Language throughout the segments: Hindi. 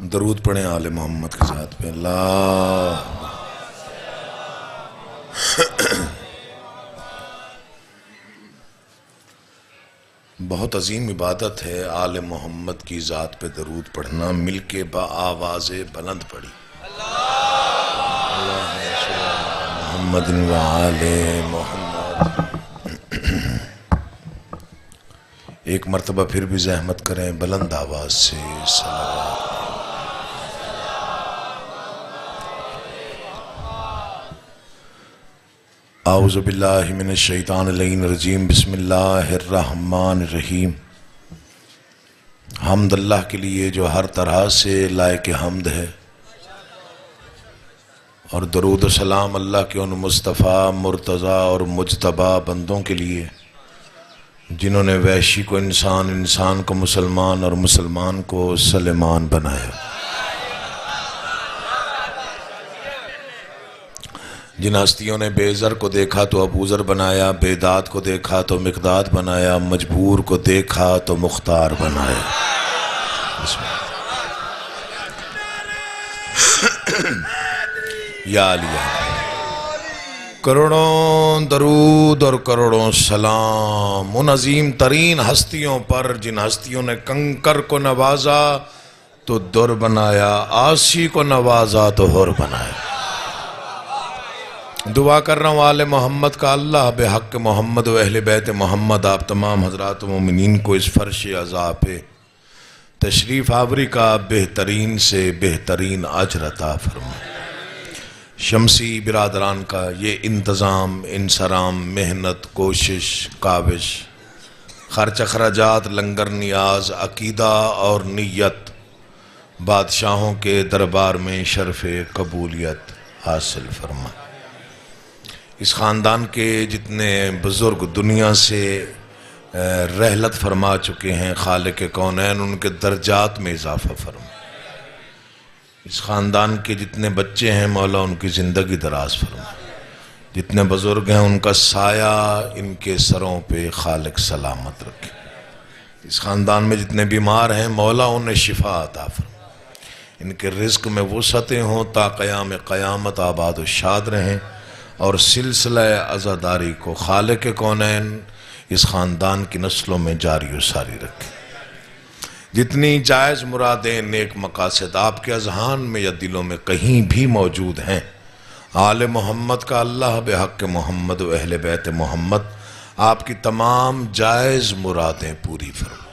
दरूद पढ़ें आले मोहम्मद के साथ पे। अल्लाह बहुत अजीम इबादत है आले मोहम्मद की ज़ात पे दरूद पढ़ना। मिलके आवाज़े बुलंद पड़ी मोहम्मद व आले मोहम्मद। एक मरतबा फिर भी ज़हमत करें बुलंद आवाज़ से सलावत। आऊज़ु बिल्लाहि मिनश शैतानिर रजीम। बिस्मिल्लाहिर्रहमानिर्रहीम। हम्द अल्लाह के लिए जो हर तरह से लायक हम्द है, और दरूद व सलाम अल्लाह के उन मुस्तफ़ा मुर्तज़ा और मुज्तबा बंदों के लिए जिन्होंने वैशी को इंसान, इंसान को मुसलमान और मुसलमान को सलेमान बनाया। जिन हस्तियों ने बेज़र को देखा तो अबूज़र बनाया, बेदात को देखा तो मिक़दाद बनाया, मजबूर को देखा तो मुख्तार बनाया। या लिया करोड़ों दरूद और करोड़ों सलाम उन अजीम तरीन हस्तियों पर जिन हस्तियों ने कंकर को नवाजा तो दुर बनाया, आसी को नवाजा तो हुर बनाया। दुआ कर रहा हूँ आले मोहम्मद का अल्लाह बेहक मोहम्मद व अहले बैत मोहम्मद आप तमाम हजरात मोमिनीन को इस फर्श अज़ा पे तशरीफ़ आवरी का बेहतरीन से बेहतरीन अजर अता फरमाए। शमसी बिरादरान का ये इंतज़ाम, इंसराम, मेहनत, कोशिश, काविश, खर्च अखराजात, लंगर नियाज, अकीदा और नीयत बादशाहों के दरबार में शर्फ़ कबूलियत हासिल फरमा। इस ख़ानदान के जितने बुज़ुर्ग दुनिया से रहलत फरमा चुके हैं, खालिक कौनैन उनके दर्जात में इजाफ़ा फरमा। इस ख़ानदान के जितने बच्चे हैं मौला उनकी ज़िंदगी दराज फरमा। जितने बुज़ुर्ग हैं उनका साया इनके सरों पे खालिक सलामत रखे। इस ख़ानदान में जितने बीमार हैं मौला उन्हें शिफा अता फरमा। इनके रिज़्क़ में वुसअतें हों ता क़याम क़यामत आबाद व शाद रहें, और सिलसिला अज़ादारी को खालिक कौनैन इस ख़ानदान की नस्लों में जारी व सारी रखे। जितनी जायज़ मुरादें, नेक मकासद आपके अज़हान में या दिलों में कहीं भी मौजूद हैं, आले मोहम्मद का अल्लाह बेहक मोहम्मद व अहले बैत मोहम्मद आपकी तमाम जायज़ मुरादें पूरी फरमा।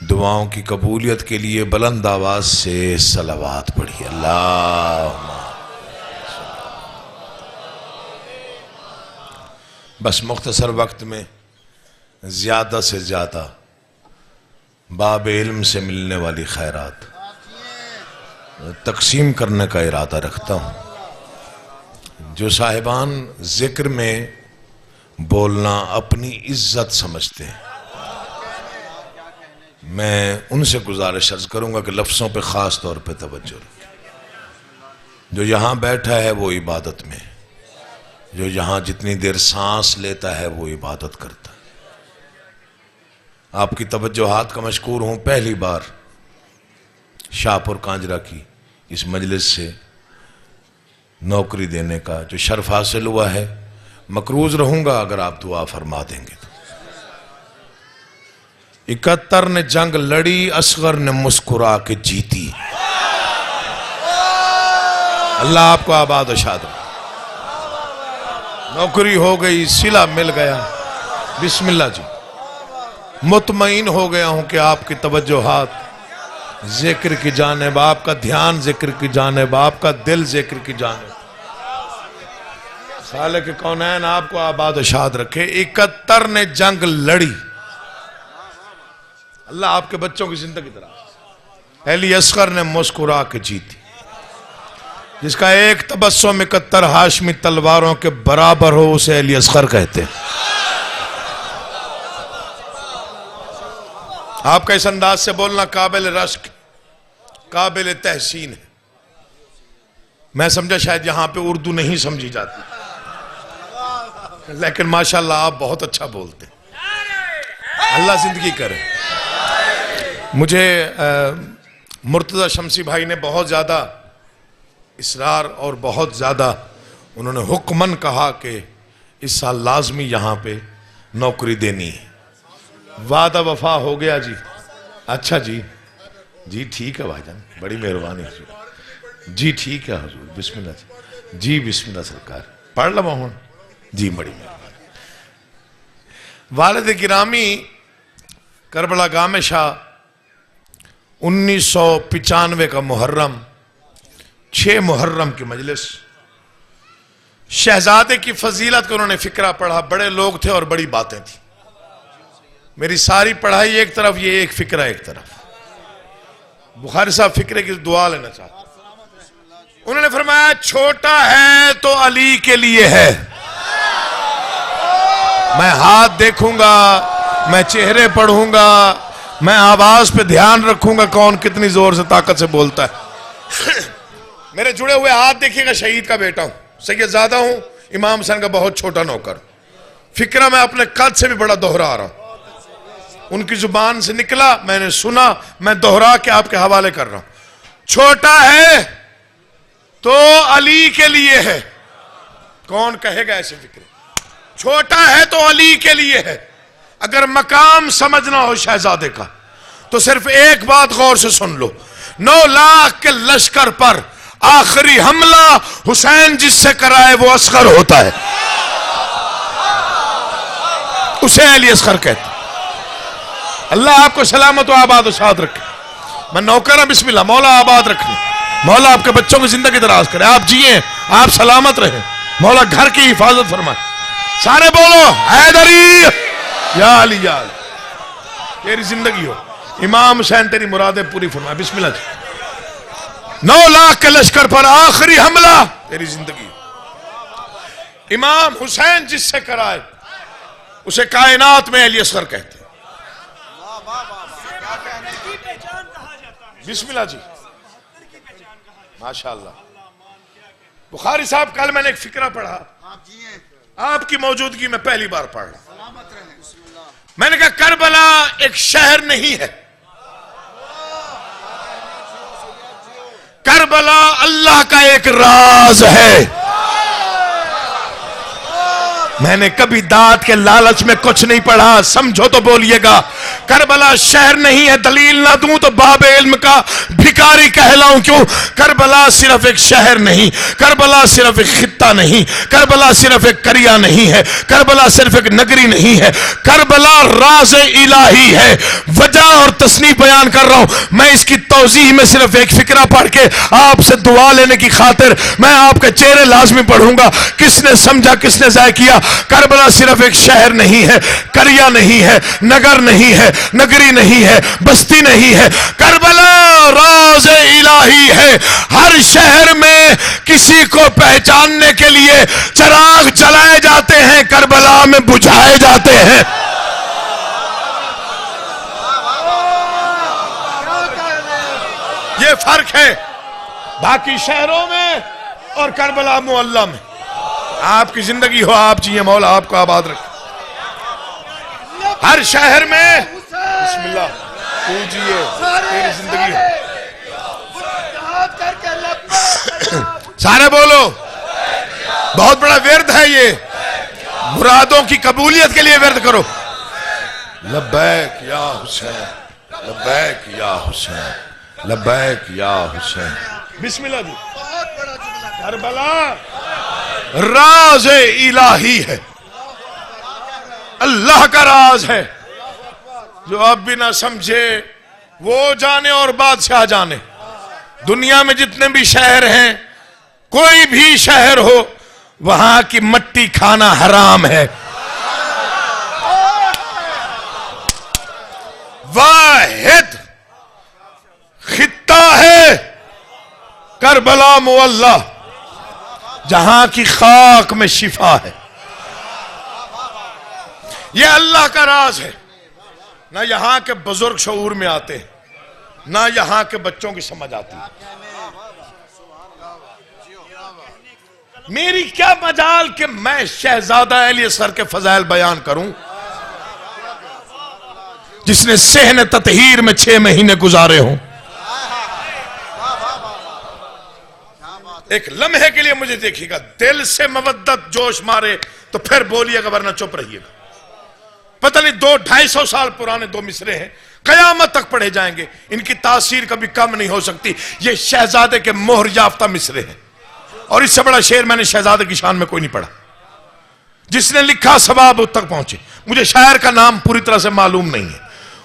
दुआओं की कबूलियत के लिए बुलंद आवाज़ से सलावात पढ़िए। अल्लाह बस मुख्तसर वक्त में ज़्यादा से ज़्यादा बाब इल्म से मिलने वाली खैरात तकसीम करने का इरादा रखता हूँ। जो साहिबान ज़िक्र में बोलना अपनी इज्जत समझते हैं, मैं उनसे गुजारिश अर्ज़ करूँगा कि लफ्ज़ों पे ख़ास तौर पे तवज्जो रखें। जो यहाँ बैठा है वो इबादत में, जो यहाँ जितनी देर सांस लेता है वो इबादत करता है। आपकी तवज्जोहात का मशकूर हूँ। पहली बार शाहपुर कांजरा की इस मजलिस से नौकरी देने का जो शर्फ हासिल हुआ है, मकरूज रहूँगा अगर आप दुआ फरमा देंगे तो। 71 ने जंग लड़ी, असगर ने मुस्कुरा के जीती। अल्लाह आपको आबाद शाद रखे। नौकरी हो गई, सिला मिल गया, बिस्मिल्लाह जी। मुतमईन हो गया हूं कि आपकी तवज्जोहात जिक्र की जानिब, आपका ध्यान जिक्र की जानिब, आपका दिल जिक्र की जानिब। खालिक कौनैन आपको आबाद शाद रखे। 71 ने जंग लड़ी, अल्लाह आपके बच्चों की जिंदगी दराज। अली असगर ने मुस्कुरा के जीती। जिसका एक तबस्सुम 71 हाशमी तलवारों के बराबर हो उसे अली असगर कहते हैं। आपका इस अंदाज से बोलना काबिल रश्क, काबिल तहसीन है। मैं समझा शायद यहां पे उर्दू नहीं समझी जाती, लेकिन माशाल्लाह आप बहुत अच्छा बोलते हैं। अल्लाह जिंदगी करे। मुझे मुर्तज़ा शमसी भाई ने बहुत ज़्यादा इसरार और बहुत ज़्यादा उन्होंने हुक्मन कहा कि इस साल लाजमी यहाँ पे नौकरी देनी है। वादा वफा हो गया जी। अच्छा जी, जी ठीक है भाईजान, बड़ी मेहरबानी हुजूर जी, ठीक है हुजूर, बिस्मिल्लाह जी, बिस्मिल्लाह सरकार, पढ़ लवा हूँ जी, बड़ी मेहरबानी। वालिद गिरामी करबला गामे शाह 1995 का मुहर्रम 6 मुहर्रम की मजलिस, शहजादे की फजीलत को उन्होंने फिक्रा पढ़ा। बड़े लोग थे और बड़ी बातें थी। मेरी सारी पढ़ाई एक तरफ, ये एक फिक्रा एक तरफ। बुखारी साहब फिक्रे की दुआ लेना चाहते। उन्होंने फरमाया छोटा है तो अली के लिए है। मैं हाथ देखूंगा, मैं चेहरे पढ़ूंगा, मैं आवाज पे ध्यान रखूंगा कौन कितनी जोर से ताकत से बोलता है। मेरे जुड़े हुए हाथ देखिएगा, शहीद का बेटा हूं, सैयदजादा हूं, इमाम हुसैन का बहुत छोटा नौकर। फिक्रा मैं अपने कद से भी बड़ा दोहरा रहा हूं। उनकी जुबान से निकला, मैंने सुना, मैं दोहरा के आपके हवाले कर रहा हूं। छोटा है तो अली के लिए है। कौन कहेगा ऐसे फिक्रे? छोटा है तो अली के लिए है। अगर मकाम समझना हो शहजादे का तो सिर्फ एक बात गौर से सुन लो। 9 लाख के लश्कर पर आखिरी हमला हुसैन जिससे कराए वो असगर होता है, उसे अली असगर कहते। अल्लाह आपको सलामत व आबाद व शाद रखे। मैं नौकर, बिस्मिल्लाह, मौला आबाद रखे, मौला आपके बच्चों की जिंदगी दराज करे, आप जिए, आप सलामत रहे, मौला घर की हिफाजत फरमाए। सारे बोलो हैदरी या अली या अली, तेरी जिंदगी हो, इमाम हुसैन तेरी मुरादें पूरी फरमाए। बिस्मिल्लाह जी। 9 लाख के लश्कर पर आखिरी हमला तेरी जिंदगी हो। इमाम हुसैन जिससे कराए उसे कायनात में अली असगर कहते हैं। बिस्मिल्लाह जी, माशाअल्लाह। बुखारी साहब, कल मैंने एक फिक्रा पढ़ा, आपकी मौजूदगी में पहली बार पढ़ रहा। मैंने कहा करबला एक शहर नहीं है, करबला अल्लाह का एक राज है। मैंने कभी दाद के लालच में कुछ नहीं पढ़ा, समझो तो बोलिएगा। करबला शहर नहीं है, दलील ना दूं तो बाबे इल्म का भिखारी कहलाऊं क्यों? करबला सिर्फ एक शहर नहीं, करबला सिर्फ एक खित्ता नहीं, करबला सिर्फ एक करिया नहीं है, करबला सिर्फ एक नगरी नहीं है, करबला राज इलाही है। वजह और तस्नीफ बयान कर रहा हूं मैं। इसकी तौजीह में सिर्फ एक फिक्रा पढ़ के आपसे दुआ लेने की खातिर मैं आपके चेहरे लाजमी पढ़ूंगा। किसने समझा, किसने ज़ाय किया? करबला सिर्फ एक शहर नहीं है, करिया नहीं है, नगर नहीं है, नगरी नहीं है, बस्ती नहीं है। करबला राज इलाही है। हर शहर में किसी को पहचानने के लिए चिराग जलाए जाते हैं, करबला में बुझाए जाते हैं। ये फर्क है बाकी शहरों में और करबला मुअल्ला में। आपकी जिंदगी हो, आप जिए, मौला आपको आबाद रखे। हर शहर में बिस्मिल्लाह पूजिए, तेरी जिंदगी हो। सारे बोलो, बहुत बड़ा विर्द है ये, मुरादों की कबूलियत के लिए विर्द करो। लब्बैक या हुसैन, लब्बैक या हुसैन, लब्बैक या हुसैन। बिस्मिल्लाह जी। करबला राज इलाही है, अल्लाह का राज है। जो अब भी ना समझे वो जाने और बादशाह जाने। दुनिया में जितने भी शहर हैं, कोई भी शहर हो, वहां की मट्टी खाना हराम है। वाहिद खित्ता है करबला मुअल्ला, जहां की खाक में शिफा है। यह अल्लाह का राज है। ना यहां के बुजुर्ग शऊर में आते हैं, ना यहां के बच्चों की समझ आती है। मेरी क्या मजाल कि मैं शहजादा अली असगर के फजाइल बयान करूं, जिसने सहन ततहीर में 6 महीने गुजारे हों। एक लम्हे के लिए मुझे देखिएगा, दिल से मवद्दत जोश मारे तो फिर बोलिएगा, वरना चुप रहिएगा। पता नहीं 200-250 साल पुराने दो मिसरे हैं, कयामत तक पढ़े जाएंगे, इनकी तासीर कभी कम नहीं हो सकती। ये शहजादे के मोहर याफ्ता मिसरे हैं, और इससे बड़ा शेर मैंने शहजादे की शान में कोई नहीं पढ़ा। जिसने लिखा सवाब तक पहुंचे। मुझे शायर का नाम पूरी तरह से मालूम नहीं है,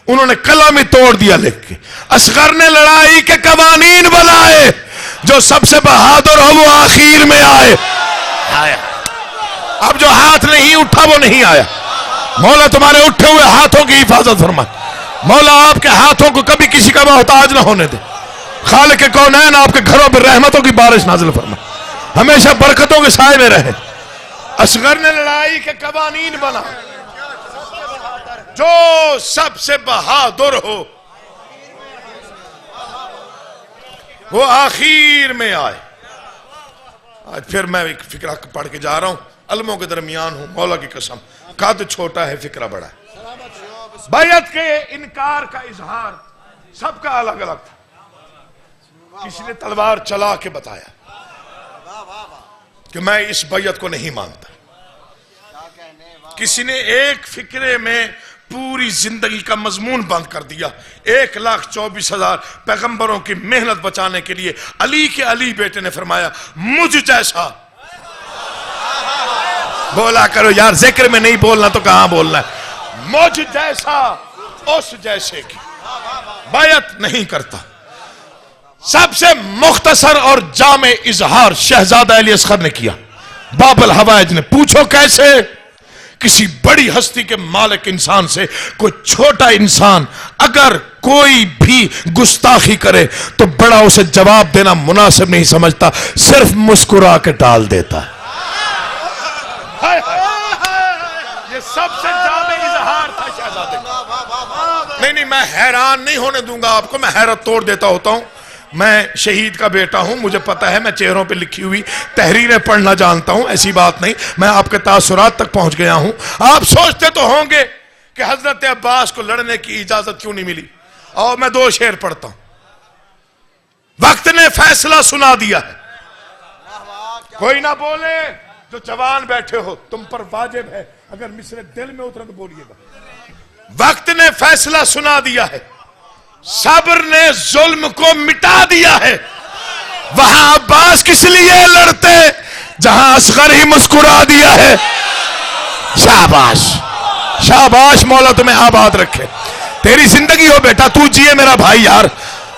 उन्होंने कलम ही तोड़ दिया लिख के। असगर ने लड़ाई के कवानीन बनाए, जो सबसे बहादुर हो वो आखिर में आए। अब जो हाथ नहीं उठा वो नहीं आया। मौला तुम्हारे उठे हुए हाथों की हिफाजत फरमाए। मौला आपके हाथों को कभी किसी का मोहताज ना होने दे। खालिक के कौनैन आपके घरों पर रहमतों की बारिश नाजिल फरमाए, हमेशा बरकतों के साए में रहे। असगर ने लड़ाई के कवानीन बना, जो सबसे बहादुर हो वो आखिर में आए। आज फिर मैं एक फिक्रा पढ़ के जा रहा हूं, अलमों के दरमियान हूं, मौला की कसम, कद छोटा है फिक्रा बड़ा है। बैयत के इनकार का इजहार सबका अलग अलग था। किसी ने तलवार चला के बताया कि मैं इस बैयत को नहीं मानता। किसी ने एक फिक्रे में पूरी जिंदगी का मजमून बंद कर दिया। 1,24,000 पैगंबरों की मेहनत बचाने के लिए अली के अली बेटे ने फरमाया, मुझ जैसा बोला करो यार, जिक्र में नहीं बोलना तो कहां बोलना है। मुझ जैसा उस जैसे की बैयत नहीं करता। सबसे मुख्तसर और जामे इजहार शहजादा अली असगर ने किया। बाबुल हवाइज ने, पूछो कैसे? किसी बड़ी हस्ती के मालिक इंसान से कोई छोटा इंसान अगर कोई भी गुस्ताखी करे तो बड़ा उसे जवाब देना मुनासिब नहीं समझता, सिर्फ मुस्कुरा के टाल देता है। ये सबसे जामे इजहार था शहजादे का। नहीं, मैं हैरान नहीं होने दूंगा आपको, मैं हैरत तोड़ देता होता हूं। मैं शहीद का बेटा हूं, मुझे पता है, मैं चेहरों पे लिखी हुई तहरीरें पढ़ना जानता हूं, ऐसी बात नहीं। मैं आपके तासुरात तक पहुंच गया हूं। आप सोचते तो होंगे कि हजरत अब्बास को लड़ने की इजाजत क्यों नहीं मिली, और मैं 2 शेर पढ़ता हूं। वक्त ने फैसला सुना दिया है, कोई ना बोले, जो जवान बैठे हो तुम पर वाजिब है, अगर मिसरे दिल में उतरे तो बोलिएगा। वक्त ने फैसला सुना दिया है, सब्र ने जुल्म को मिटा दिया है। वहां अब्बास किस लिए लड़ते जहां असगर ही मुस्कुरा दिया है। शाबाश शाबाश, मौला तुम्हें आबाद रखे, तेरी जिंदगी हो बेटा, तू जिए मेरा भाई यार।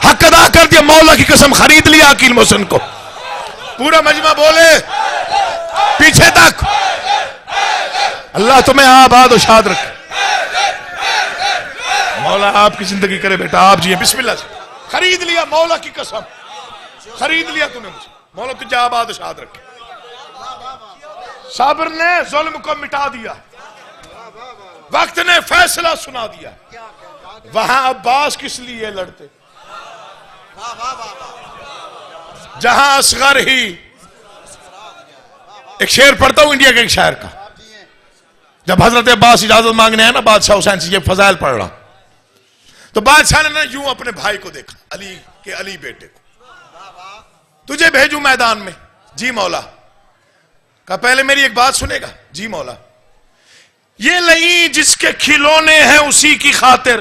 हक अदा कर दिया, मौला की कसम, खरीद लिया अकील मोहसिन को। पूरा मजमा बोले पीछे तक, अल्लाह तुम्हें आबाद और शाद रखे। मौला आपकी जिंदगी करे बेटा, आप जिए बिस्मिल्लाह से। खरीद लिया मौला की कसम, खरीद लिया तूने मुझे, मौला तुझे आबाद शाद रखे। सब्र ने जुल्म को मिटा दिया, वक्त ने फैसला सुना दिया। वहां अब्बास किस लिए लड़ते जहां असगर ही। एक शेर पढ़ता हूं इंडिया के एक शायर का। जब हजरत अब्बास इजाजत मांगने आए ना बादशाह हुसैन से, ये फजाइल पढ़ रहा, तो बादशाह ने ना यूं अपने भाई को देखा, अली के अली बेटे को, तुझे भेजूं मैदान में? जी मौला। कहा पहले मेरी एक बात सुनेगा? जी मौला। ये नहीं जिसके खिलौने हैं उसी की खातिर,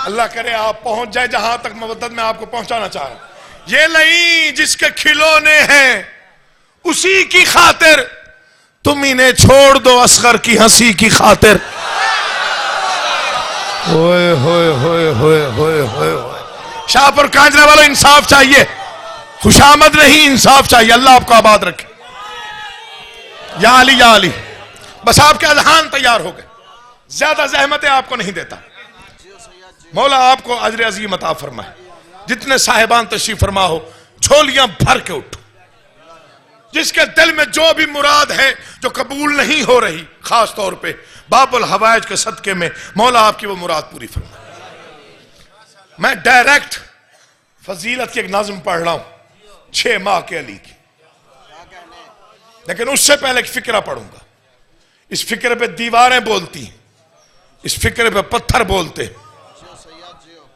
अल्लाह करे आप पहुंच जाए जहां तक मवद्दत में आपको पहुंचाना चाह रहा हूं। ये नहीं जिसके खिलौने हैं उसी की खातिर, तुम इन्हें छोड़ दो असगर की हंसी की खातिर। होए होए होए होए होए होए। शाहपुर कांजरा वालों, इंसाफ चाहिए, खुशामद नहीं इंसाफ चाहिए। अल्लाह आपको आबाद रखे। या अली या अली, बस आपके अजहान तैयार हो गए, ज्यादा जहमतें आपको नहीं देता। मौला आपको अजर अजीम अता फरमाए। जितने साहिबान तशरीफ फरमा हो, झोलियां भर के उठो। जिसके दिल में जो भी मुराद है जो कबूल नहीं हो रही, खास तौर पे बाबुल हवाइज के सदके में, मौला आपकी वो मुराद पूरी फरमाए। मैं डायरेक्ट फजीलत की एक नाज़्म पढ़ रहा हूं, 6 माह के अली की, लेकिन उससे पहले एक फिक्रा पढ़ूंगा। इस फिक्रे पे दीवारें बोलती, इस फिक्रे पे पत्थर बोलते।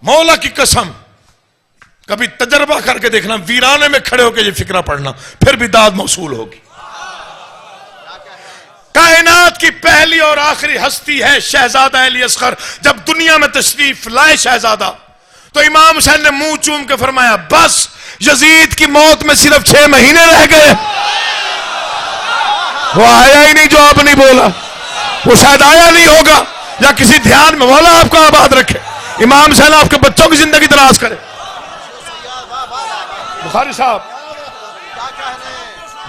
मौला की कसम, कभी तजर्बा करके देखना, वीराने में खड़े होकर ये फिक्रा पढ़ना, फिर भी दाद मौसूल होगी। कायनात की पहली और आखिरी हस्ती है शहजादा अली असगर। जब दुनिया में तशरीफ लाए शहजादा, तो इमाम हुसैन ने मुंह चूम के फरमाया, बस यजीद की मौत में सिर्फ 6 महीने रह गए। वो आया ही नहीं जो आप नहीं बोला, वो शायद आया नहीं होगा, या किसी ध्यान में। मौला आपको आबाद रखे, इमाम हुसैन आपके बच्चों की जिंदगी दराज करे। बुखारी साहब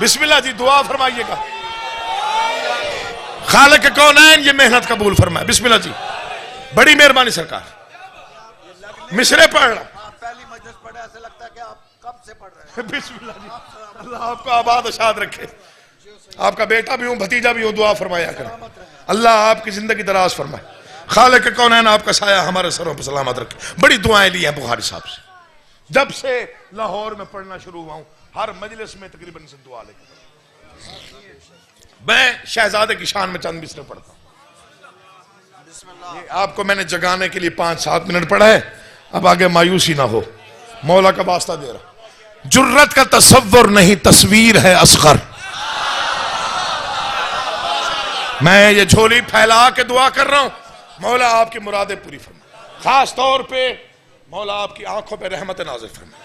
बिस्मिल्लाह जी, दुआ फरमाइएगा। खालिक कौनैन ये मेहनत कबूल फरमाए। बिस्मिल्लाह जी, बड़ी मेहरबानी सरकार। मिसरे पढ़ रहा, पहली मजलिस पढ़े, ऐसे लगता है कि आप कब से पढ़ रहे हैं। बिस्मिल्लाह जी, अल्लाह आपको आबाद आशाद रखे। आपका बेटा भी हूं, भतीजा भी हूं, दुआ फरमाया करें, अल्लाह आपकी जिंदगी दराज फरमाए। खालिक कौनैन आपका साया हमारे सरों पर सलामत रखे। बड़ी दुआएं ली हैं बुखारी साहब से, जब से लाहौर में पढ़ना शुरू हुआ हूं, हर मजलिस में तकरीबन से दुआ लेकर। मैं शहजादे की शान में चंद मिसरे पढ़ता हूं। आपको मैंने जगाने के लिए 5-7 मिनट पढ़ा है, अब आगे मायूसी ना हो, मौला का वास्ता दे रहा। जुर्रत का तसव्वुर नहीं, तस्वीर है असगर। मैं ये झोली फैला के दुआ कर रहा हूं, मौला आपकी मुरादें पूरी फरमाए। खास तौर पे मौला आपकी आंखों पे रहमत नाजिल फरमाए,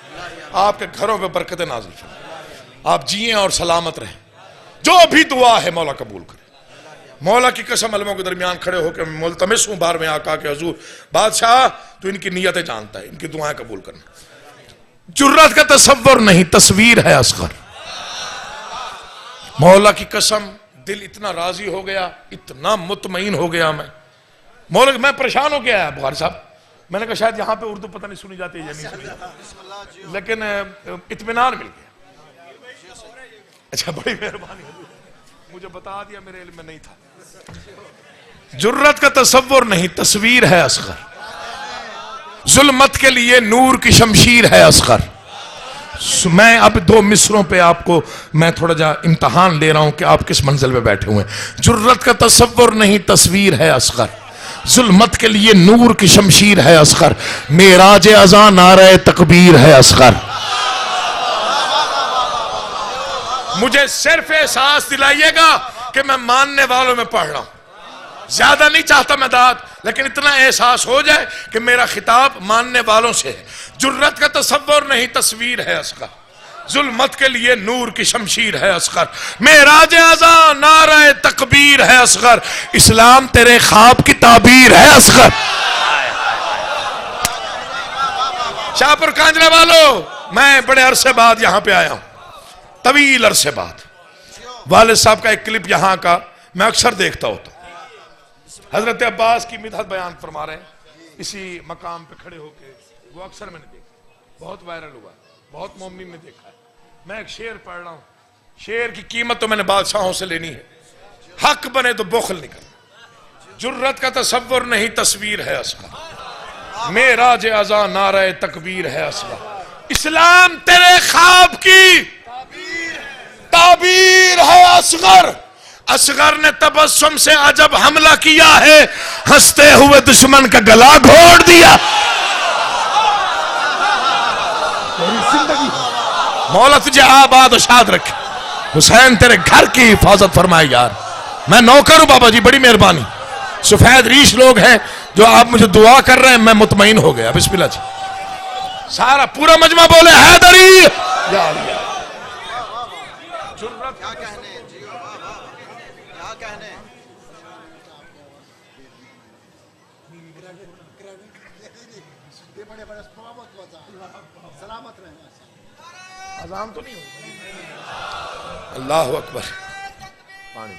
आपके घरों पे बरकत नाजिल फरमाए, आप जिए और सलामत रहें। जो भी दुआ है मौला कबूल करे। मौला की कसम, अलमों के दरमियान खड़े होकर मुल्तमिस हूं बार में आका के हुजूर, बादशाह तू इनकी नियतें जानता है, इनकी दुआएं कबूल करना। जुर्रत का तसव्वुर नहीं, तस्वीर है असगर। मौला की कसम, दिल इतना राजी हो गया, इतना मुतमईन हो गया मैं। मौला, मैं परेशान हो गया है बुखारी साहब। मैंने कहा शायद यहां पे उर्दू पता नहीं सुनी जाती है या नहीं सुनी जाती, लेकिन इत्मीनान मिल गया। अच्छा, बड़ी मेहरबानी, मुझे बता दिया, मेरे इल्म में नहीं था। जुर्रत का तसव्वुर नहीं, तस्वीर है असगर। जुल्मत के लिए नूर की शमशीर है असगर। मैं अब 2 मिसरों पे आपको मैं थोड़ा जा इम्तहान ले रहा हूं कि आप किस मंजिल पे बैठे हुए हैं। जुर्रत का तसव्वुर नहीं, तस्वीर है असगर। जुल्मत के लिए नूर की शमशीर है असगर। मेराज अज़ा नारे तकबीर है असगर। मुझे सिर्फ एहसास दिलाइएगा कि मैं मानने वालों में पढ़ रहा हूं। ज्यादा नहीं चाहता मैं दाद, लेकिन इतना एहसास हो जाए कि मेरा खिताब मानने वालों से है। जुर्रत का तसव्वुर नहीं, तस्वीर है असगर। जुल्मत के लिए नूर की शमशीर है असगर। मेराज अज़ा नारे तकबीर है असगर। इस्लाम तेरे ख्वाब की ताबीर है असगर। शाहपुर कांजरा वालों, मैं बड़े अरसे बाद यहां पे आया हूं, तवील अरसे बाद। वालिद साहब का एक क्लिप यहां का मैं अक्सर देखता होता। हजरत अब्बास की मिदहत बयान फरमा रहे हैं इसी मकाम पे खड़े होके, वो अक्सर मैंने देखा, बहुत वायरल हुआ, बहुत मोमिन ने देखा है। मैं एक शेर पढ़ रहा हूं, शेर की कीमत तो मैंने बादशाहों से लेनी है, हक बने तो बुखल नहीं करना। जुर्रत का तसव्वुर नहीं, तस्वीर है असगर। मेराज अज़ा नारे तकबीर है असगर। इस्लाम तेरे ख्वाब की ताबीर है असगर। असगर ने तबस्सुम से अजब हमला किया है, हंसते हुए दुश्मन का गला घोट दिया। मौला तुझे आबाद शाद रखे, हुसैन तेरे घर की हिफाजत फरमाए यार। मैं नौकर हूं बाबा जी, बड़ी मेहरबानी। सफेद रीश लोग हैं जो आप मुझे दुआ कर रहे हैं, मैं मुतमईन हो गया। बिस्मिल्लाह जी, सारा पूरा मजमा बोले हैदरी। क्या कहने जी, क्या कहने। अज़ान तो नहीं होगी। अल्लाह अकबर। पानी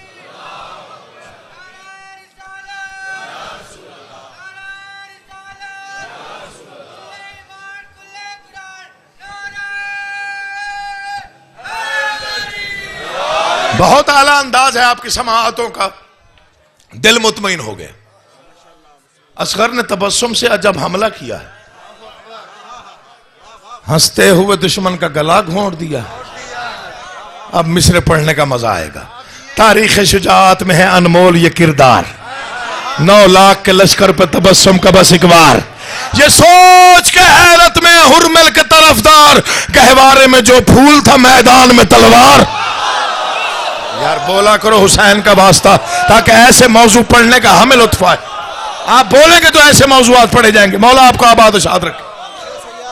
बहुत आला अंदाज है आपकी समाअतों का, दिल मुतमईन हो गया। असगर ने तबस्सुम से अजब हमला किया है, हंसते हुए दुश्मन का गला घोंट दिया। अब मिसरे पढ़ने का मजा आएगा। तारीख शुजाअत में है अनमोल ये किरदार, 9 लाख के लश्कर पर तबस्सुम का बस एक बार। ये सोच के हैरत में हुरमल के तरफदार, गहवारे में जो फूल था मैदान में तलवार। यार बोला करो हुसैन का वास्ता, ताकि ऐसे मौजू पढ़ने का हमें लुत्फ आए। आप बोलेंगे तो ऐसे मौजूआत पढ़े जाएंगे। मौला आपको आबाद शाद रखे।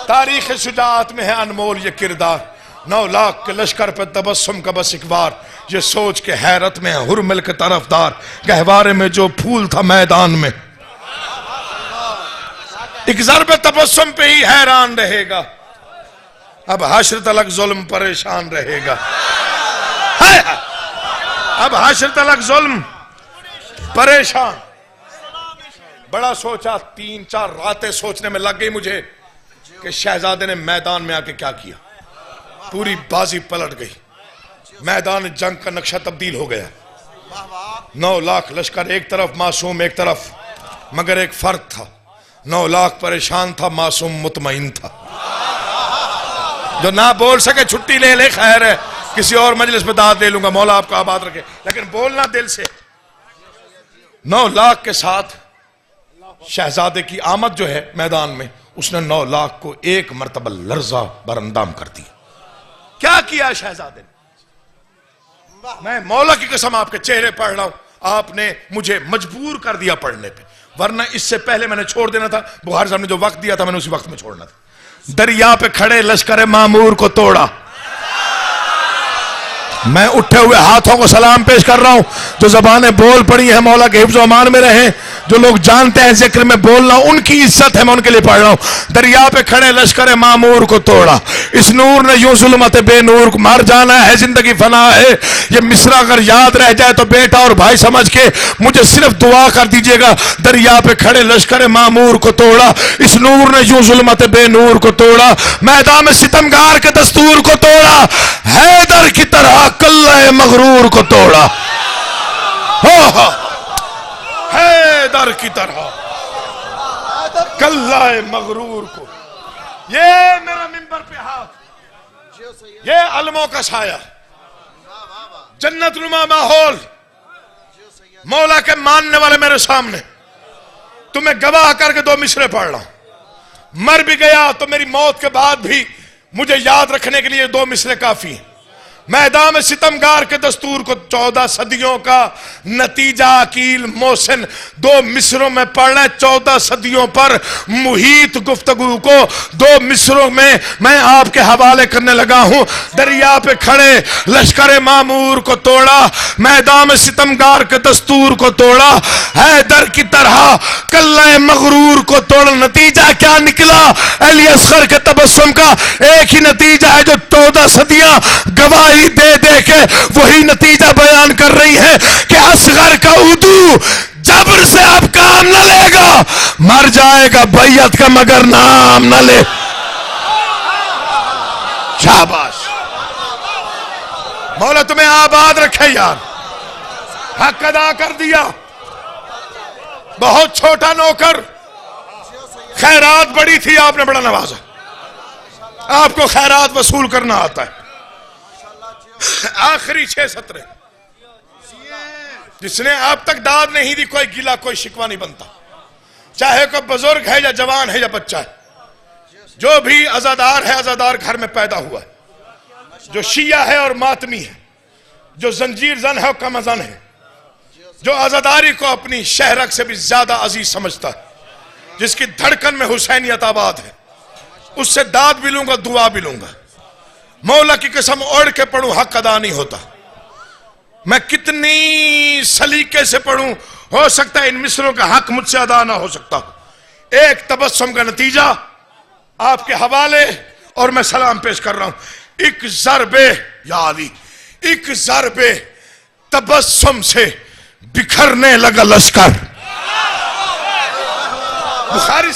तारीख शुजाअत में है अनमोल ये किरदार, 9 लाख के लश्कर पे तबस्सुम का बस एक बार, ये सोच के हैरत में है हुरमल के तरफदार, गहवारे में जो फूल था मैदान में। एक ज़र्ब तबस्सुम पे ही हैरान रहेगा, अब हश्र तलक जुल्म परेशान रहेगा। अब हश्र तलक जुल्म परेशान। बड़ा सोचा, 3-4 रातें सोचने में लग गई मुझे कि शहजादे ने मैदान में आके क्या किया। पूरी बाजी पलट गई, मैदान जंग का नक्शा तब्दील हो गया। 9 लाख लश्कर एक तरफ, मासूम एक तरफ, मगर एक फर्क था, 9 लाख परेशान था, मासूम मुतमईन था। जो ना बोल सके छुट्टी ले ले, खैर है, किसी और मजलिस में दाद ले लूंगा, मौला आपको आबाद रखे, लेकिन बोलना दिल से। 9 लाख के साथ शहजादे की आमद जो है मैदान में, उसने 9 लाख को एक मर्तबा लर्जा बरंदाम कर दिया। क्या किया शहजादे ने? मैं मौला की कसम आपके चेहरे पढ़ रहा हूं, आपने मुझे मजबूर कर दिया पढ़ने पे, वरना इससे पहले मैंने छोड़ देना था। बुखारी साहब ने जो वक्त दिया था मैंने उसी वक्त में छोड़ना था। दरिया पे खड़े लश्कर मामूर को तोड़ा। मैं उठे हुए हाथों को सलाम पेश कर रहा हूं। जो जबानें बोल पड़ी हैं मौला के हिफ्ज़ व अमान में रहे, जो लोग जानते हैं जिक्र में बोलना उनकी इज्जत है, मैं उनके लिए पढ़ रहा हूं। दरिया पे खड़े लश्कर मामूर को तोड़ा, इस नूर ने यूं जुल्मत बेनूर को, मर जाना है जिंदगी फना है। ये मिसरा अगर याद रह जाए तो बेटा और भाई समझ के मुझे सिर्फ दुआ कर दीजिएगा। दरिया पे खड़े लश्कर मामूर को तोड़ा, इस नूर ने यूं जुल्मत बेनूर को तोड़ा, मैदान में सितमगार के दस्तूर को तोड़ा, हैदर की तरह कल्ला मगरूर को तोड़ा। हो हैदर की तरह कल्ला मगरूर को। ये मेरा मिंबर पे हाथ, ये अलमों का साया, जन्नत नुमा माहौल, मौला के मानने वाले मेरे सामने, तुम्हें गवाह करके 2 मिसरे पढ़ रहा हूं। मर भी गया तो मेरी मौत के बाद भी मुझे याद रखने के लिए 2 मिसरे काफी हैं। मैदान में सितमगार के दस्तूर को 14 सदियों का नतीजा अकील मोहसिन 2 मिसरों में पढ़ना है। 14 सदियों पर मुहीत गुफ्तगू को 2 मिसरों में मैं आपके हवाले करने लगा हूं। दरिया पे खड़े लश्कर मामूर को तोड़ा, मैदान में सितमगार के दस्तूर को तोड़ा, हैदर की तरह कल्ला मगरूर को तोड़ा। नतीजा क्या निकला? अली असगर के तबस्सुम का एक ही नतीजा है जो 14 सदियां गवाही दे दे के वही नतीजा बयान कर रही है कि असगर का उदू जबर से अब काम न लेगा, मर जाएगा बैयत का मगर नाम न ले। शाबाश, मौला तुम्हें आबाद रखे यार, हक अदा कर दिया। बहुत छोटा नौकर, खैरात बड़ी थी, आपने बड़ा नवाजा। आपको खैरात वसूल करना आता है। आखिरी 6 सत्र जिसने अब तक दाद नहीं दी, कोई गिला कोई शिकवा नहीं बनता, चाहे कोई बुजुर्ग है या जवान है या बच्चा है। जो भी अजादार है, अजादार घर में पैदा हुआ है, जो शिया है और मातमी है, जो जंजीर जन है और कमजन है, जो आजादारी को अपनी शहरक से भी ज्यादा अजीज समझता है, जिसकी धड़कन में हुसैनियत आबाद है, उससे दाद भी लूंगा, दुआ भी लूंगा। मौला की कसम ओढ़ के पढ़ूं, हक अदा नहीं होता। मैं कितनी सलीके से पढ़ूं, हो सकता है इन मिसरों का हक मुझसे अदा ना हो सकता। एक तबस्सुम का नतीजा आपके हवाले, और मैं सलाम पेश कर रहा हूं। एक ज़रबे या अली, एक ज़रबे तबस्सुम से बिखरने लगा लश्कर। बुखारी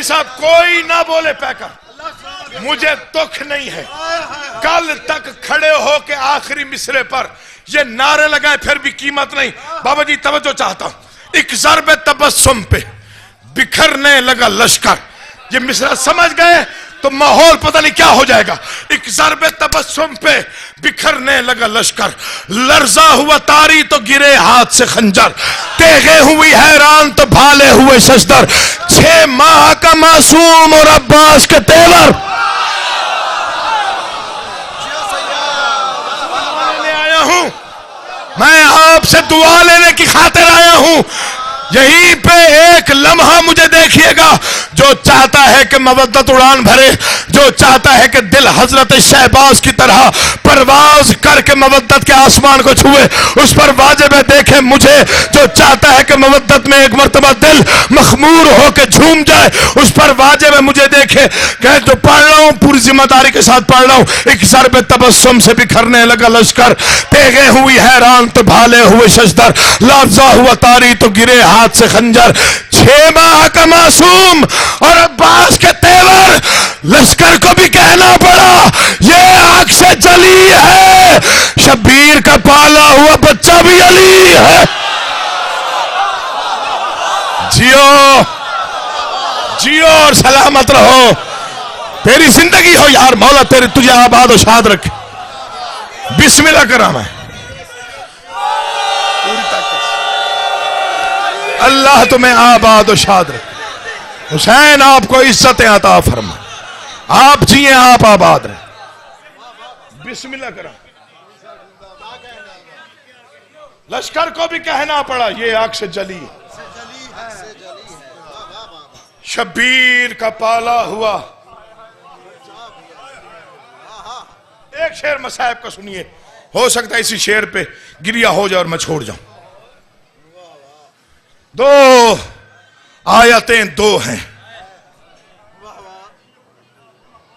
साहब कोई ना बोले पैकर, मुझे दुख नहीं है। कल तक खड़े हो के आखिरी मिसरे पर ये नारे लगाए फिर भी कीमत नहीं। बाबा जी तवज्जो चाहता हूं। एक ज़रबे तबस्सुम पे बिखरने लगा लश्कर, ये मिसरा समझ गए तो माहौल पता नहीं क्या हो जाएगा। एक ज़र्बे तबस्सुम पे बिखरने लगा लश्कर, लर्जा हुआ तारी तो गिरे हाथ से खंजर, तेगे हुई हैरान तो भाले हुए शशदर, 6 माह का मासूम और अब्बास के तेवर ले आया हूं। मैं आपसे दुआ लेने की खातिर आया हूं। यहीं पे एक लम्हा मुझे देखिएगा, जो चाहता है कि मवद्दत उड़ान भरे, जो चाहता है कि दिल हजरत शहबाज की तरह परवाज करके मवद्दत के आसमान को छुए, उस पर वाजिब है देखे मुझे। जो चाहता है कि मवद्दत में एक मर्तबा दिल मखमूर होकर झूम जाए, उस पर वाजिब है मुझे देखे। कह जो पढ़ रहा हूं पूरी जिम्मेदारी के साथ पढ़ रहा हूं। एक ज़र्बे तबस्सुम से बिखरने लगा लश्कर, तेगे हुई हैरान तो भाले हुए शशदर, लर्जा हुआ तारी तो गिरे हाथ से खंजर, 6 माह का मासूम और अब्बास के तेवर। लश्कर को भी कहना पड़ा ये आग से जली है, शब्बीर का पाला हुआ बच्चा भी अली है। जियो जियो और सलामत रहो, तेरी जिंदगी हो यार, मौला तेरी तुझे आबाद और शाद रखे। बिस्मिल्लाह करा मैं अल्लाह तुम्हें आबाद और शाद रखे। हुसैन आपको इज्जतें अता फरमा, आप जिए आप आबाद रहे। बिस्मिल्लाह करा। लश्कर को भी कहना पड़ा ये आग से जली है, शब्बीर का पाला हुआ। एक शेर मसाहब का सुनिए, हो सकता है इसी शेर पे गिरिया हो जाए और मैं छोड़ जाऊं। 2 आयतें 2 हैं।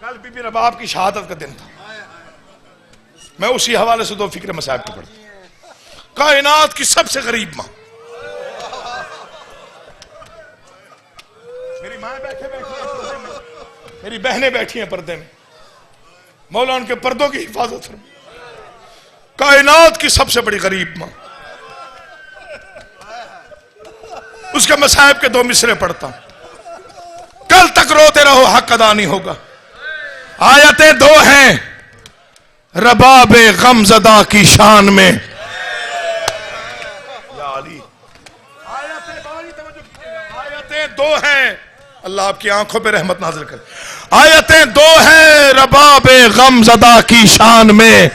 कल बीबी रबाब की शहादत का दिन था, मैं उसी हवाले से 2 फिक्र मसाहब को पढ़ता। कायनात की सबसे गरीब मां, मेरी माँ बैठे पर्दे में, मेरी बहनें बैठी हैं पर्दे में, मौला उनके पर्दों की हिफाजत फरमा। कायनात की सबसे बड़ी गरीब मां, उसके मसाहब के 2 मिसरे पढ़ता हूं। कल तक रोते रहो हक अदा नहीं होगा। आयतें 2 हैं, रबाबे गमज़दा की शान में। या अली, आयतें 2 हैं, अल्लाह आपकी आंखों पे रहमत नाज़िल करे। आयतें 2 हैं रबाबे गमज़दा की शान में,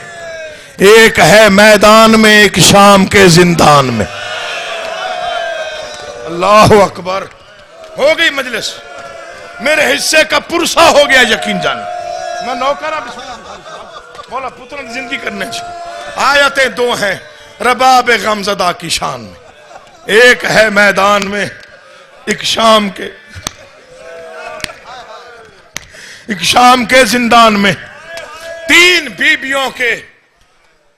एक है मैदान में, एक शाम के जिंदान में। अल्लाह अकबर। हो गई मजलिस, मेरे हिस्से का पुरसा हो गया, यकीन जाने। मैं नौकरा मौला पुत्र की जिंदगी करने चाहिए। आयतें 2 हैं रबाब गमज़दा की शान में, एक है मैदान में, एक शाम के जिंदान में। 3 बीबियों के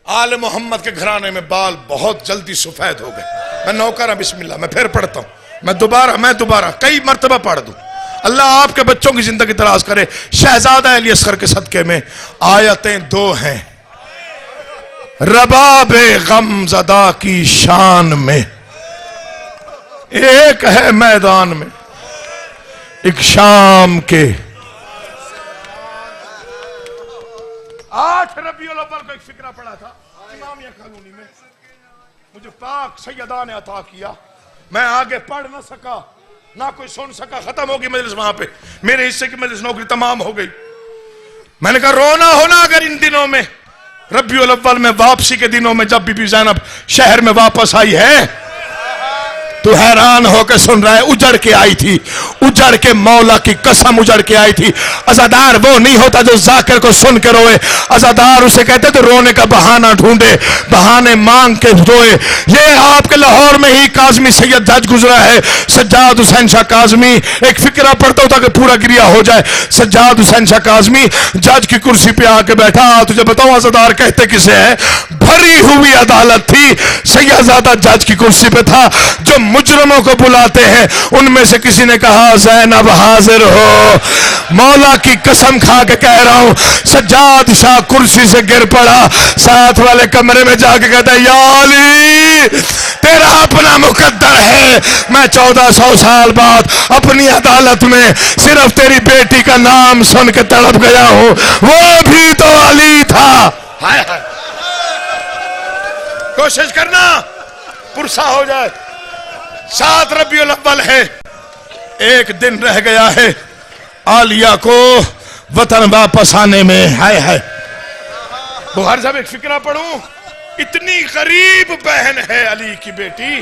आले मोहम्मद के घराने में बाल बहुत जल्दी सफेद हो गए। मैं नौकरा बिस्मिल्लाह, मैं फिर पढ़ता हूं, मैं दोबारा कई मर्तबा पढ़ दूं। अल्लाह आपके बच्चों की जिंदगी तलाश करे। शहजादा अली असगर के सदके में आयतें 2 हैं रबाबे गमज़दा की शान में, एक है मैदान में, एक शाम के। 8 रबीउल अव्वल को एक फिक्रा पड़ा था इमामिया कॉलोनी में, मुझे पाक सैयदा ने अता किया। मैं आगे पढ़ ना सका, ना कोई सुन सका, खत्म होगी मजलिस। वहां पे मेरे हिस्से की मजलिस नौकरी तमाम हो गई। मैंने कहा रोना होना अगर इन दिनों में, रबीउल अव्वल में, वापसी के दिनों में, जब बीबी ज़ैनब शहर में वापस आई है, तो हैरान होकर सुन रहा है। उजड़ के आई थी, उजड़ के, मौला की कसम उजड़ के आई थी। अज़ादार वो नहीं होता जो जाकिर को सुन के रोए, अज़ादार उसे कहते तो रोने का बहाना ढूंढे, बहाने मांग के रोए। ये आपके लाहौर में ही काज़मी सैयद जज गुजरा है, सज्जाद हुसैन शाह काज़मी। एक फिक्रा पढ़ता हूं ताकि पूरा गिरिया हो जाए। सज्जाद हुसैन शाह काज़मी जज की कुर्सी पे आके बैठा। तुझे बताऊं अज़ादार कहते किसे है? भरी हुई अदालत थी। सैयदजादा जज की कुर्सी पे था। जो मुजरमों को बुलाते हैं उनमें से किसी ने कहा ज़ैनब हाजिर हो। मौला की कसम खा के कह रहा हूं, सज्जाद शाह कुर्सी से गिर पड़ा। साथ वाले कमरे में जाके कहता है, या अली तेरा अपना मुकद्दर है। मैं 1400 साल बाद अपनी अदालत में सिर्फ तेरी बेटी का नाम सुन के तड़प गया हूं, वो भी तो अली था। हाय हाय, कोशिश करना पुरसा हो जाए। 7 रबीउल अव्वल है, एक दिन रह गया है आलिया को वतन वापस आने में। हाय हाय, बुखारी साहब एक फिक्रा पढ़ूं, इतनी गरीब बहन है अली की बेटी,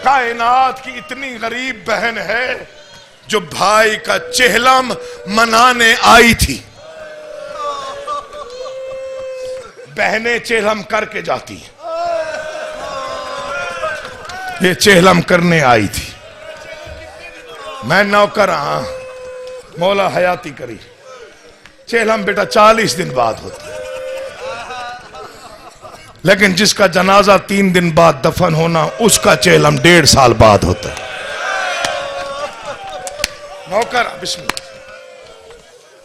कायनात की इतनी गरीब बहन है जो भाई का चेहलम मनाने आई थी। बहनें चेहलम करके जाती हैं, ये चेहलम करने आई थी। मैं नौकर रहा, मौला हयाती करी। चेहलम बेटा 40 दिन बाद होती है, लेकिन जिसका जनाजा 3 दिन बाद दफन होना, उसका चेहलम 1.5 साल बाद होता है। नौकर बिस्मिल्लाह।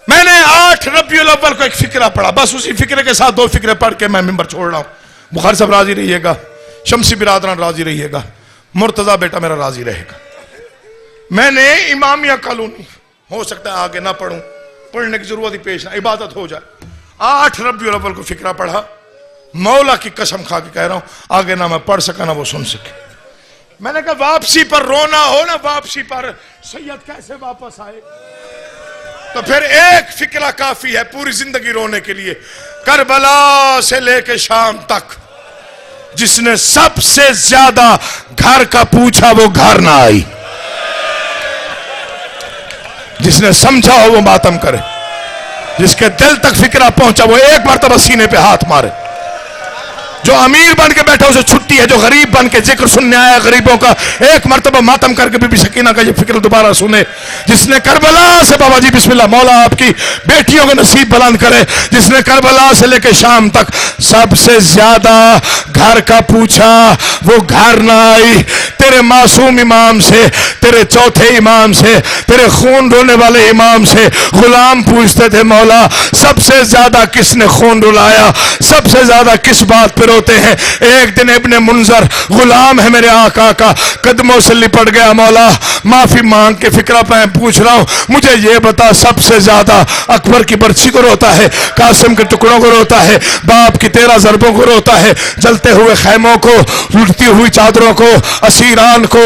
मैंने 8 रबीउल अव्वल को एक फिक्रा पढ़ा, बस उसी फिक्रे के साथ 2 फिक्रे पढ़ के मैं मिंबर छोड़ रहा हूं। बुखारी साहब राजी रहिएगा, शमसी बिरादरान राजी रहिएगा, मुर्तजा बेटा मेरा राजी रहेगा। मैंने इमामिया कॉलोनी, हो सकता है आगे ना पढ़ूं, पढ़ने की जरूरत ही पेश ना, इबादत हो जाए। 8 रबीउल अव्वल को फिक्रा पढ़ा। मौला की कसम खा के कह रहा हूं, आगे ना मैं पढ़ सका ना वो सुन सके। मैंने कहा वापसी पर रोना हो ना, वापसी पर सैयद कैसे वापस आए, तो फिर एक फिक्रा काफी है पूरी जिंदगी रोने के लिए। करबला से लेके शाम तक जिसने सबसे ज्यादा घर का पूछा वो घर ना आई। जिसने समझा हो वो मातम करे, जिसके दिल तक फिक्रा पहुंचा वो एक मरतबा सीने पे हाथ मारे। जो अमीर बन के बैठा उसे छुट्टी है, जो गरीब बन के जिक्र सुनने आया गरीबों का, एक मरतबा मातम करके बीबी सकीना का ये फिक्र दोबारा सुने। जिसने करबला से, बाबा जी बिस्मिल्लाह, मौला आपकी बेटियों को नसीब बुलंद करे, जिसने करबला से लेके शाम तक सबसे ज्यादा घर का पूछा वो घर ना आई। तेरे मासूम इमाम से, तेरे चौथे इमाम से, तेरे खून रोने वाले इमाम से गुलाम पूछते थे, मौला सबसे ज्यादा किसने खून रुलाया, सबसे ज्यादा किस बात पर रोते हैं। एक दिन इब्ने मुंजर गुलाम है मेरे आका का, कदमों से लिपट गया, मौला माफी मांग के फिक्रा मैं पूछ रहा हूं, मुझे ये बता सबसे ज्यादा अकबर की बर्छी को रोता है, कासिम के टुकड़ों को रोता है, बाप की 13 ज़रबों को रोता है, जलते हुए खैमों को, लुटती हुई चादरों को, असीरान को,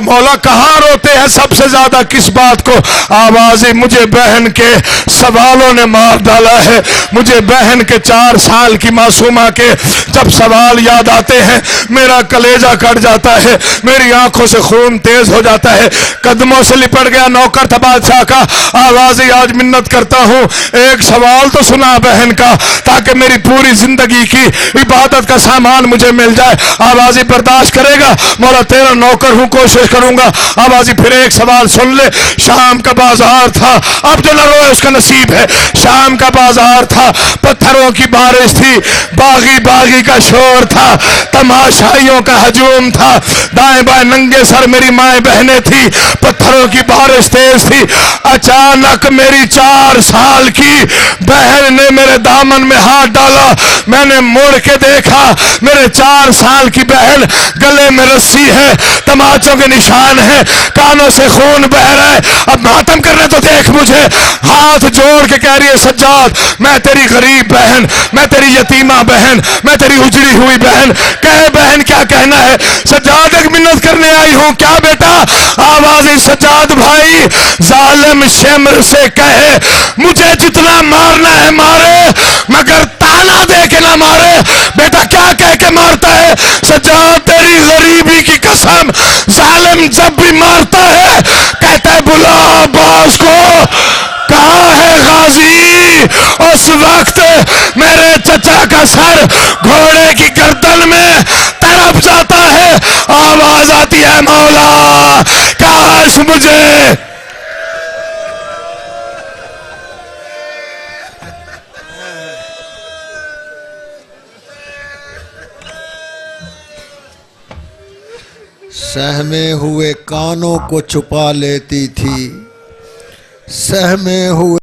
मौला कहां रोते हैं सबसे ज्यादा किस बात को। आवाज़ मुझे बहन के सवालों ने मार डाला है, मुझे बहन के 4 साल की मासूमा के जब सवाल याद आते हैं मेरा कलेजा कट जाता है, मेरी आंखों से खून तेज हो जाता है। कदमों से लिपट गया, नौकर था बादशाह का, आवाज़ आज मिन्नत करता हूं एक सवाल तो सुना बहन का, ताकि मेरी पूरी जिंदगी की इबादत का सामान मुझे मिल जाए। आवाज़ बर्दाश्त करेगा, मौला तेरा नौकर हूं, कोशिश करूंगा। आवाज़ फिर एक सवाल सुन ले। शाम का बाजार था, अब जो न रोए उसका नसीब है। शाम का बाजार था, पत्थरों की बारिश थी, बागी बागी का शोर था, तमाशाइयों का हजूम था, दाएं बाएं नंगे सर मेरी माएं बहनें थी, पत्थरों की बारिश तेज थी। अचानक मेरी 4 साल की बहन ने मेरे दामन में हाथ डाला, मैंने मुड़ के देखा, मेरे 4 साल की बहन गले में रस्सी है, तमाचों के निशान है, कानों से खून बह रहा है। अब मातम करने तो देख मुझे। हाथ जोड़ के कह रही है, सज्जाद मैं तेरी गरीब बहन, मैं तेरी यतीमा बहन, मैं तेरी उजड़ी हुई बहन, कहे बहन क्या कहना है। सज्जाद एक मिन्नत करने आई हूं। क्या बेटा? आवाज सज्जाद भाई जालिम शेमर से कहे मुझे जितना मारना है मारे, मगर ताना दे के ना मारे। बेटा क्या कह के मारता है? सज्जाद तेरी गरीबी की कसम, जालिम जब भी मारता है कहता है बुला बॉस को। कहा है गाजी? उस वक्त मेरे चचा का सर घोड़े की गर्दन में तड़प जाता है। आवाज आती है मौला काश मुझे सहमे हुए कानों को छुपा लेती थी, सहमे हुए